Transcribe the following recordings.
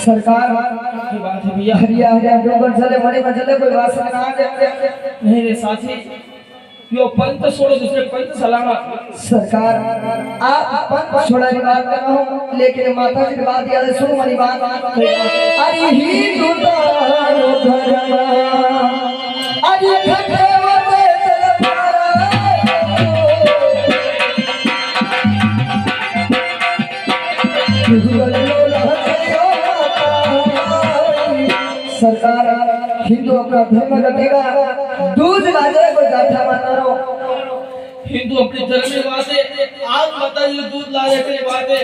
सरकार की बात है भैया। हरिया हरिया डोगर चले मणि में चले कोई वासना ना नहीं रे साथी। यो पंत छोड़ो दूसरे पंत सलामा। सरकार आप पंत छोड़ने की बात कर रहा हूँ लेकिन माता जी की बात याद है। सुनो मेरी बात। अरे हिंदू दानो धर्मा अरे खटवते चल सरकार हिंदू अपना धर्म रखेगा दूध लाजे को जाठा माना रो। हिंदू अपने धर्म में बात है आज माता जी दूध लाजे के बात है।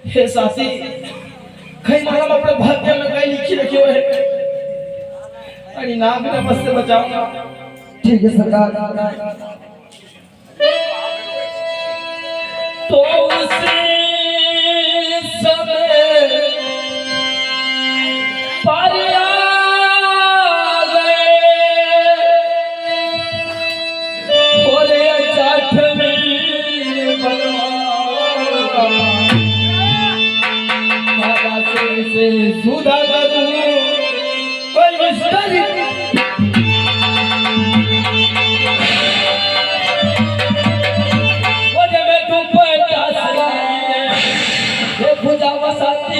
हे साथी कहीं ना हम अपने भाग्य में कहीं लिखी रखे हुए हैं। अरे नाम भी नमस्ते बचाऊंगा। ठीक है सरकार। तो उसे समय पर आ गए बोले जाठ में बाबा से सुधा करूं कोई मिस्त्री बोले मैं तुम पर क्या सलाह ये पूजा वसाती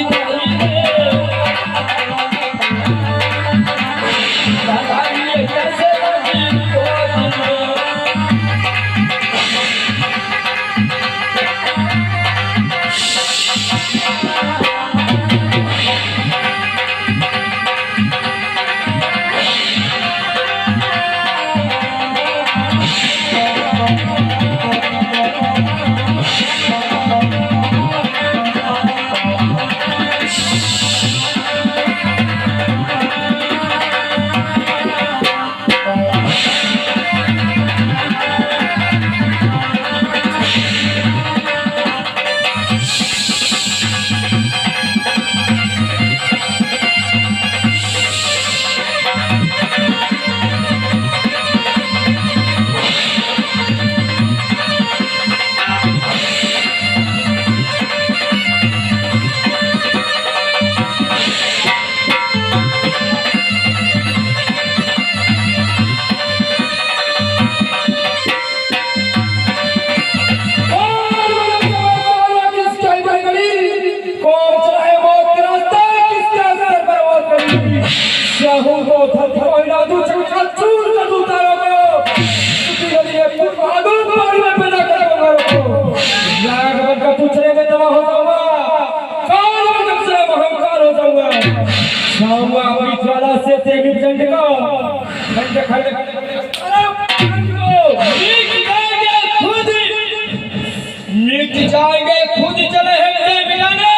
जाएंगे खुद चले हैं मिलाने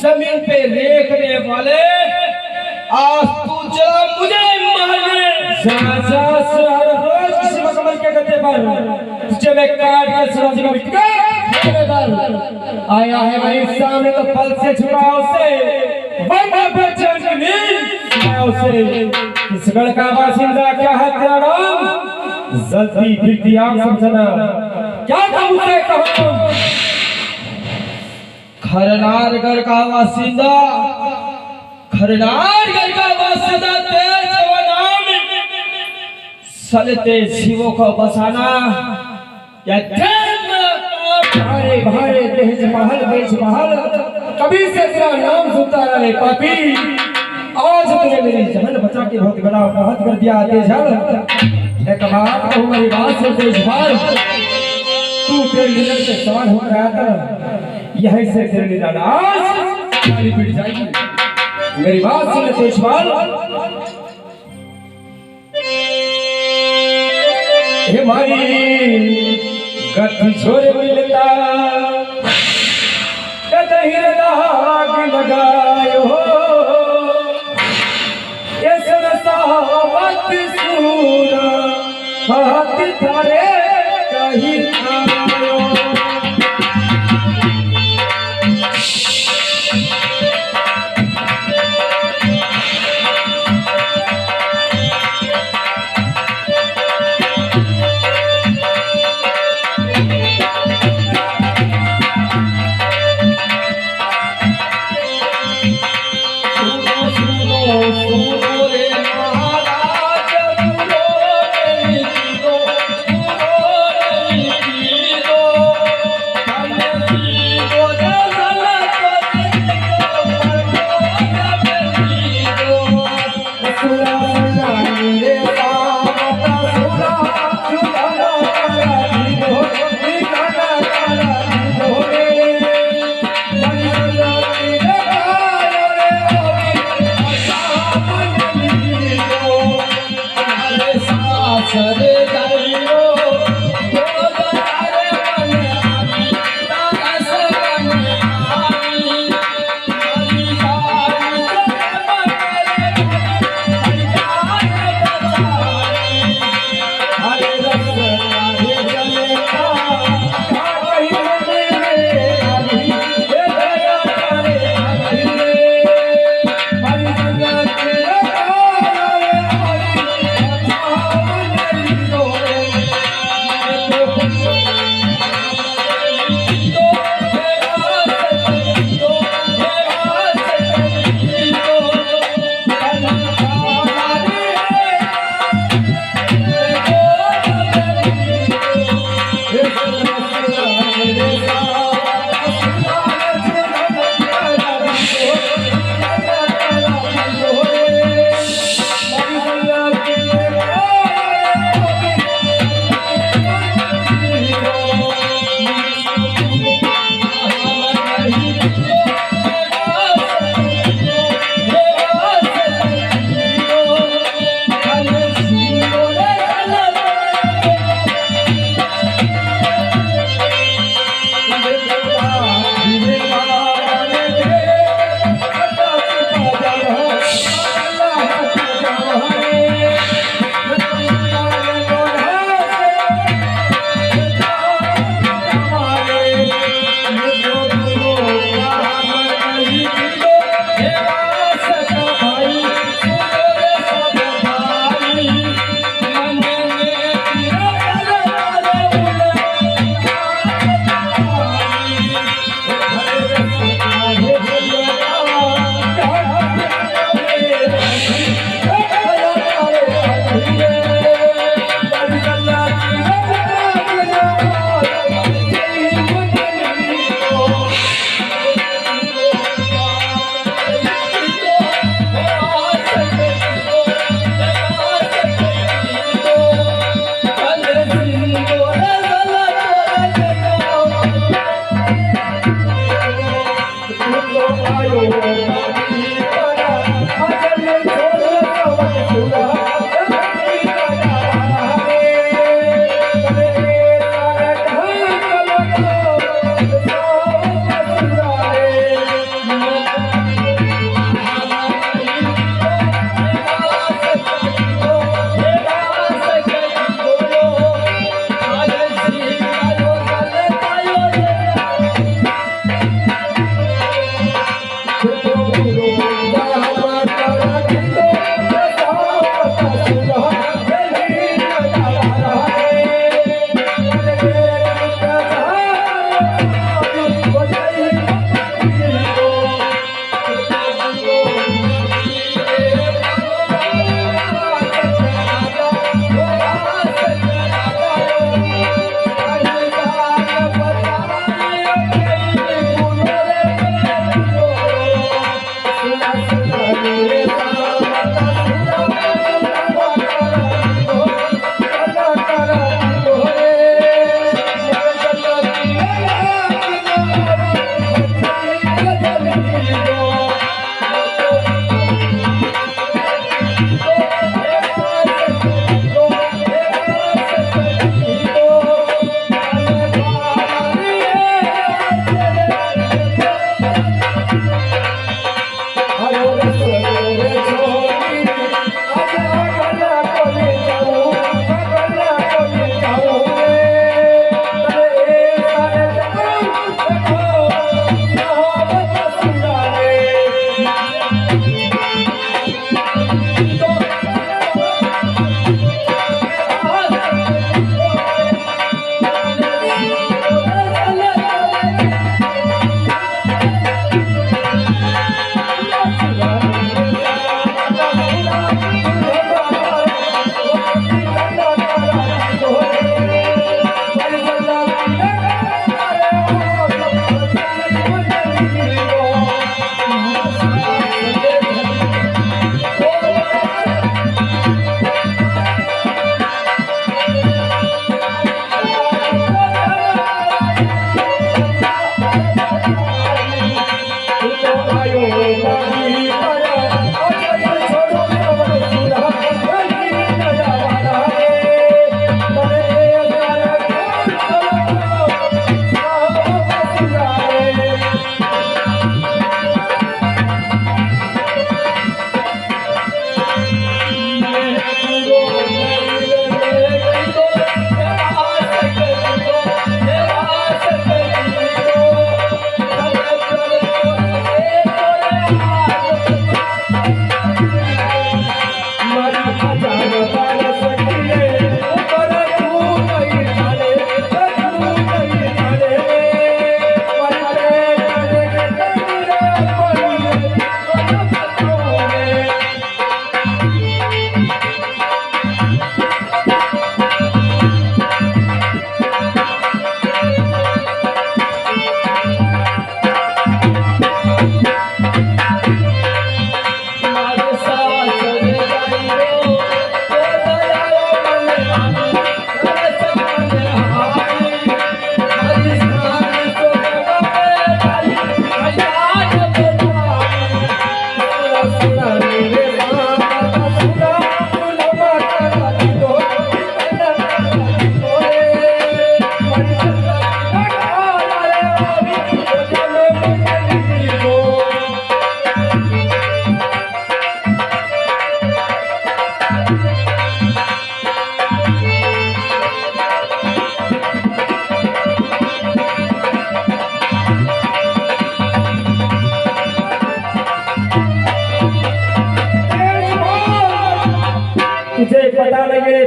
जमीन पे रेखने वाले आज तू चला मुझे मारने रोज किसी मकमल के गद्दे पर तुझे मैं काट के सूरज का मिटके आया है मेरे सामने तो पल से छुपा उसे बंदा बेचैन की नींद मैं उसे इस गढ़ का बासिंदा क्या है तेरा नाम जल्दी फिरती आंख समझना क्या था मुझसे कहो। खरनारगढ़ का बासिंदा खरनारगढ़ का बासिंदा तेज नाम सलते शिवों को बसाना या भारे भारे तेज महल बेच महल कभी से तेरा नाम सुनता रहे पापी। आज तुमने मेरी जान बचा के बहुत बड़ा अपराध कर दिया तेजल। एक बात कहूं मेरी बात सुन तेजपाल तू तेरे निधन से सवाल हो रहा था यही से तेरे निधन आज सारी पिट जाएगी। मेरी बात सुन तेजपाल हे मारी गति छोरे मिलता कतही दाग लगायो ये सरसावत सूरा हाथ थारे कहीं आयो।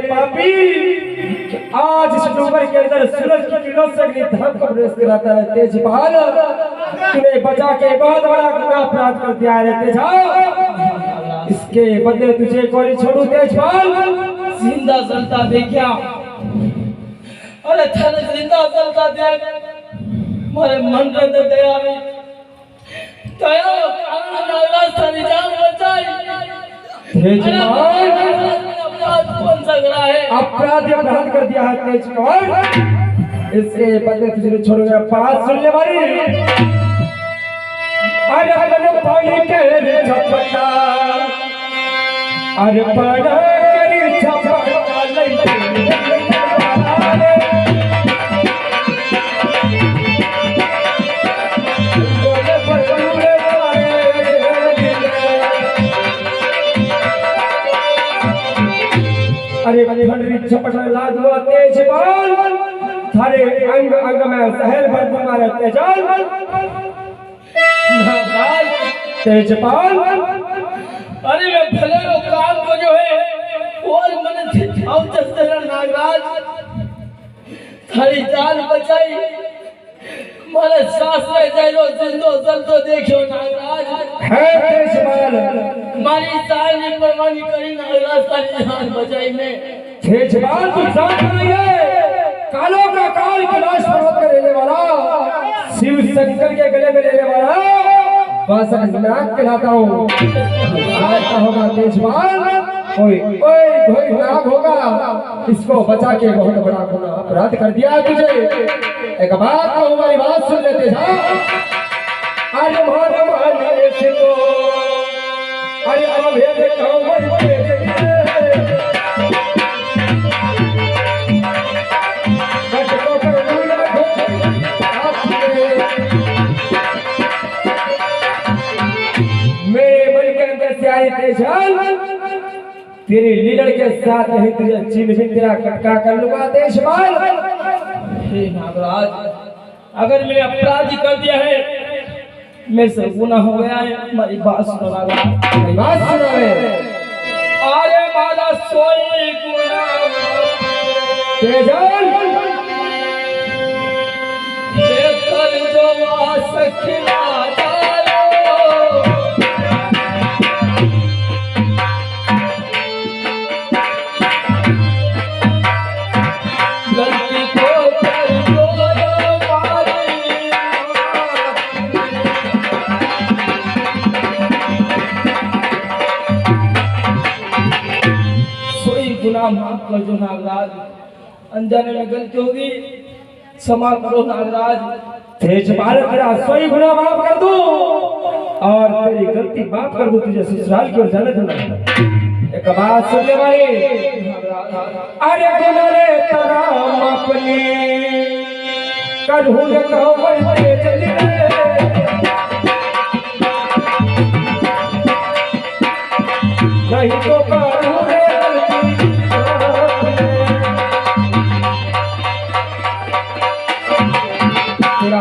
पापी आज इस डूबर के अंदर सूरज की किरणों से अग्नि धर्म का प्रवेश कराता है। तेजपाल तूने बचा के बहुत बड़ा गुनाह अपराध कर दिया है तेजपाल, इसके बदले तुझे कोई छोड़ू तेजपाल। जिंदा जलता देखा, अरे थाने जिंदा जलता देख मारे मन कर दे दया में दया कानून ना रास्ता निजाम बचाई। तेजपाल कौन सा गरा है अपराध अपराध कर दिया है तेजपाल, इसके बदले तुझे छोड़ूंगा। बात सुन ले मारी अरे अपन पानी के झपटा अरे बड़ा करी झपटा लई अरे खंडरी झपटा लादवा तेज बाल थारे अंग अंग में सहल भर मारे तेजाल तेजपाल। अरे मैं भले वो काम को जो है और मैंने छिछाव चलते नागराज थारी जान बचाई मारे सांस ले जाइलो जिंदो जल्दो देखियो नागराज है तेजपाल मारी जान ने परवानी करी नागराज थारी जान बचाई में तेजपाल तू जान रही है कालों का काल कैलाश पर्वत में रहने वाला शिव शंकर के गले में रहने वाला बस नाग कहलाता हूँ आता होगा तेजपाल ओए ओए कोई नाग होगा इसको बचा के बहुत बड़ा गुनाह अपराध कर दिया तुझे। एक बात तो हमारी बात सुन लेते जा आज हमारा माने से तो अरे अभेद कमर पे तेरे लीडर के साथ नहीं तुझे चीन भी तेरा कटका कर लूंगा तेजपाल। हे नागराज अगर मैंने अपराध कर दिया है मेरे से गुनाह हो गया है हमारी बात सुनो नागराज बात सुनो आरे माला सोई गुनाह तेजल कर जो सखिला माफ कर दो नागराज अनजाने में गलती होगी क्षमा करो नागराज। तेजपाल तेरा सोई गुनाह माफ कर दूं और तेरी गलती माफ कर दूं तुझे ससुराल की ओर जाने दूंगा। एक बात सुन ले भाई अरे गुनाह रे तेरा अपनी करूं कहो चली नहीं तो करूं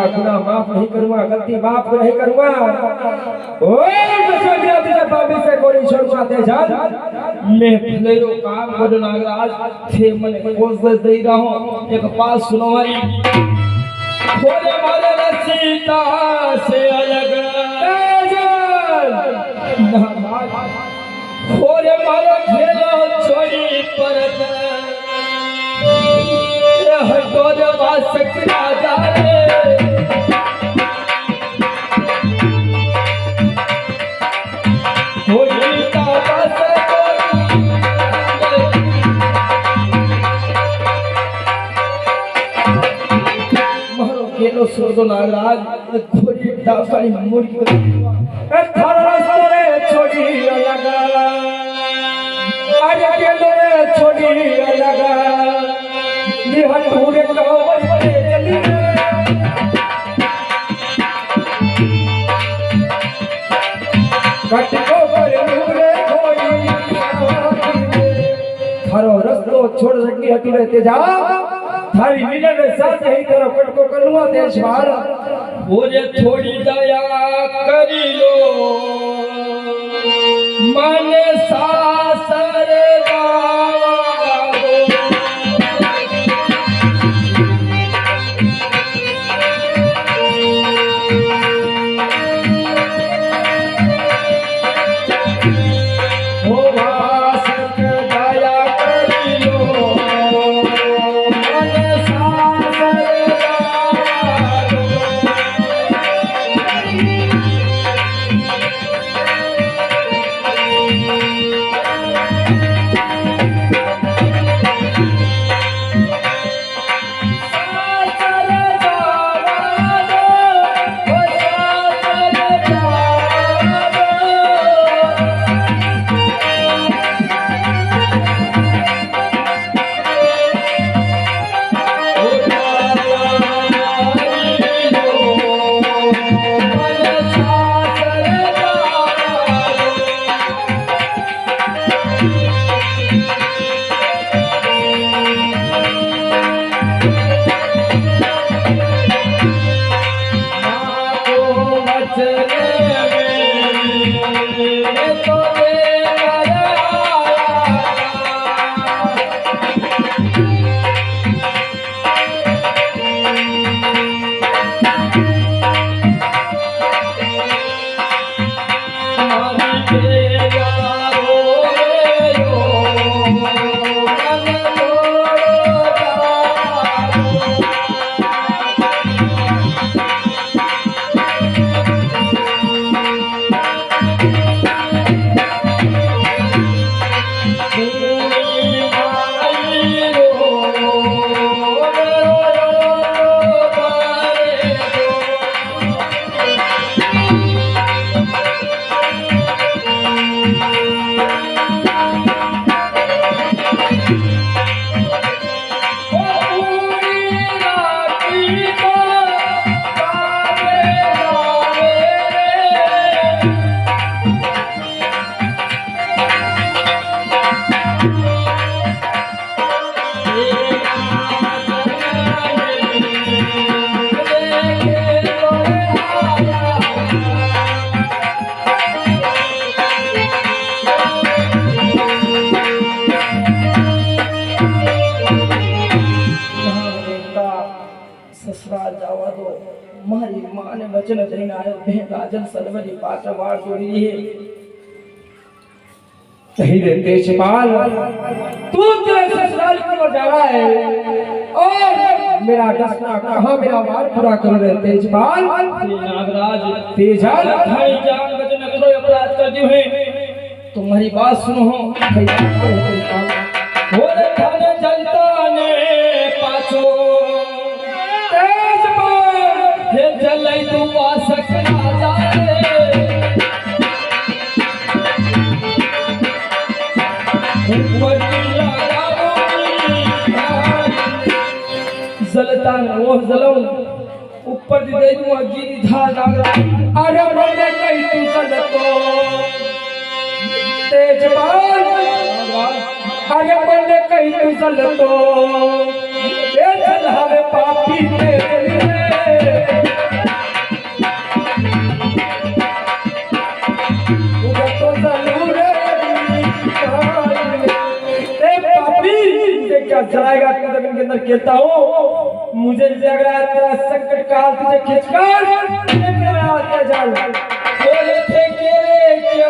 गुनाह माफ नहीं करूंगा गलती माफ नहीं करूंगा ओए बसोगिया तुझे बाबी से गोली छोड़वा दे जा मैं भले रो काम करो नागराज थे मने कोशिश दे रहा हूं एक बात सुनो हरी खोले मारे रसीता से अलग खोले मारे खेलो छोड़ी परत हटो रे वासकरा जाने सुनो नागराज खोरी डाफानी मुर्गी थारा रास्ता रे छोड़ी अलग आज अकेले रे छोड़ी अलग निहल पूरे कवर पे चली कट को पर मुरे खोई थारो रास्ता छोड़ सकी हटी रहते जा थारी लीला के साथ यही तरह कट को कर लूंगा तेजपाल बोले थोड़ी दया करी लो मन सासर माने वचन देना है बहन राजन सरवरी पात्रवार जोड़ी है सही रे तेजपाल, तू तेरे ससुराल की ओर जा रहा है और मेरा डसना कहाँ मेरा वार पूरा कर रहे तेजपाल। नागराज तेजाल भाई जान वचन करो अपराध कर दियो है तुम्हारी बात सुनो होरे थाने चलता ने पाछो तेजपाल हे चलै तू वासक राजा रे जलतान वो जलम ऊपर दी दे दूं गिरी धा नागरा अरे बोले कहीं तू सलतो तेजपाल, अरे बोले कहीं तू सलतो ये चल हमें पापी तेरे तो जरूर क्या चलाएगा कदम के अंदर कहता हूँ मुझे लग रहा है तेरा संकट काल तुझे खींचकर जाल बोले थे के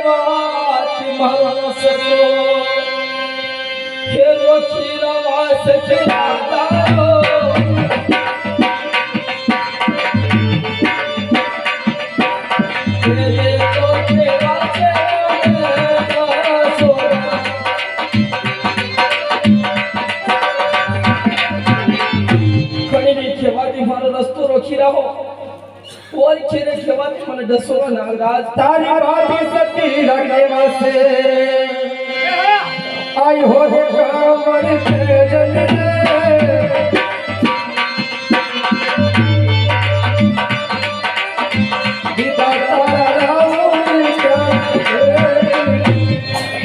बात महरो सतो हे रोखीरा वास के राजा तेरे तो तेरा रस्तो रोकी रहो और खेरे खेवाती मन दसो नागराज तारी बाती सती लगने वासे आई हो रे कामर तेजन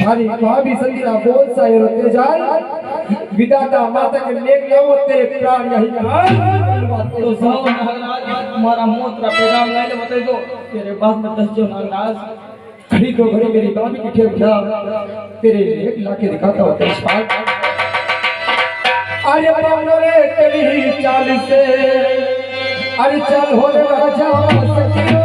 हरी भाभी संगीरा बोल साये रोते जाल विदाता माता के लेक जाओ तेरे प्राण यही तो जाओ नागराज तुम्हारा मोत्रा पैगाम लाने बता दो तेरे बाद में दस जो नागराज घड़ी तो घड़ी मेरी भाभी की खेल क्या तेरे लेक लाके दिखाता हूँ तेजपाल। अरे अपनो रे तेरी चाल से अरे चल हो रे राजा सखियो